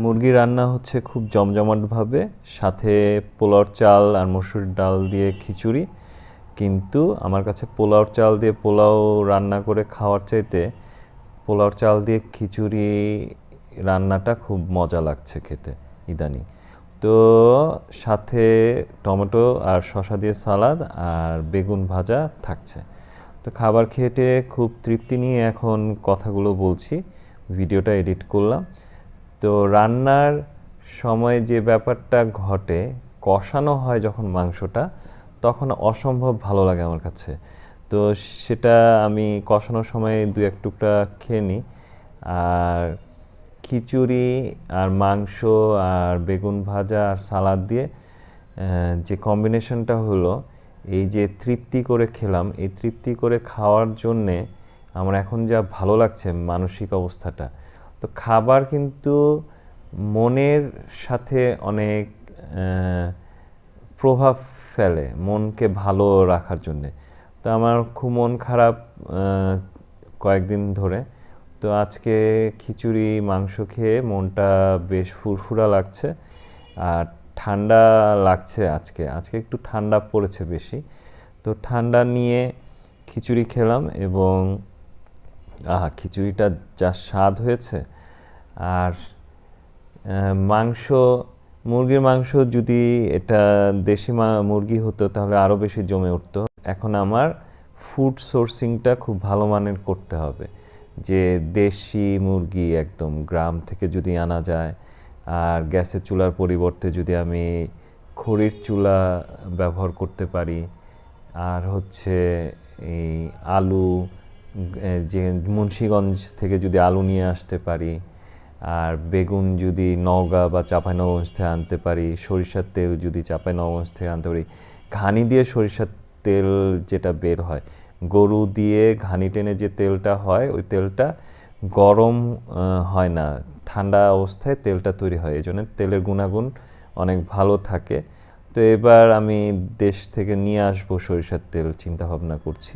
মুরগি রান্না হচ্ছে খুব জমজমাটভাবে, সাথে পোলাওর চাল আর মসুর ডাল দিয়ে খিচুড়ি। কিন্তু আমার কাছে পোলাওর চাল দিয়ে পোলাও রান্না করে খাওয়ার চাইতে পোলাওর চাল দিয়ে খিচুড়ি রান্নাটা খুব মজা লাগছে খেতে ইদানিং। তো সাথে টমেটো আর শসা দিয়ে সালাদ আর বেগুন ভাজা থাকছে। তো খাবার খেতে খুব তৃপ্তি নিয়ে এখন কথাগুলো বলছি, ভিডিওটা এডিট করলাম। তো রান্নার সময় যে ব্যাপারটা ঘটে, কষানো হয় যখন মাংসটা, তখন অসম্ভব ভালো লাগে আমার কাছে। তো সেটা আমি কষানোর সময় দু এক টুকরা খেয়ে নিই। আর খিচুড়ি আর মাংস আর বেগুন ভাজা আর সালাদ দিয়ে যে কম্বিনেশনটা হলো, এই যে তৃপ্তি করে খেলাম, এই তৃপ্তি করে খাওয়ার জন্যে আমার এখন যা ভালো লাগছে মানসিক অবস্থাটা। তো খাবার কিন্তু মনের সাথে অনেক প্রভাব ফেলে মনকে ভালো রাখার জন্যে। তো আমার খুব মন খারাপ কয়েকদিন ধরে। তো আজকে খিচুড়ি মাংস খেয়ে মনটা বেশ ফুরফুরা লাগছে আর ঠান্ডা লাগছে। আজকে আজকে একটু ঠান্ডা পড়েছে বেশি। তো ঠান্ডা নিয়ে খিচুড়ি খেলাম এবং খিচুড়িটা যা স্বাদ হয়েছে। আর মাংস, মুরগির মাংস যদি এটা দেশি মুরগি হতো তাহলে আরও বেশি জমে উঠতো। এখন আমার ফুড সোর্সিংটা খুব ভালো মানের করতে হবে, যে দেশি মুরগি একদম গ্রাম থেকে যদি আনা যায়, আর গ্যাসের চুলার পরিবর্তে যদি আমি খড়ির চুলা ব্যবহার করতে পারি, আর হচ্ছে এই আলু, যে মুন্সিগঞ্জ থেকে যদি আলু নিয়ে আসতে পারি, আর বেগুন যদি নওগাঁ বা চাঁপাইনবাবগঞ্জ থেকে আনতে পারি, সরিষার তেল যদি চাঁপাইনবাবগঞ্জ থেকে আনতে পারি, ঘানি দিয়ে সরিষার তেল যেটা বের হয়, গরু দিয়ে ঘানি টেনে যে তেলটা হয়, ওই তেলটা গরম হয় না, ঠান্ডা অবস্থায় তেলটা তৈরি হয়, এই জন্য তেলের গুণাগুণ অনেক ভালো থাকে। তো এবার আমি দেশ থেকে নিয়ে আসবো সরিষার তেল চিন্তা ভাবনা করছি।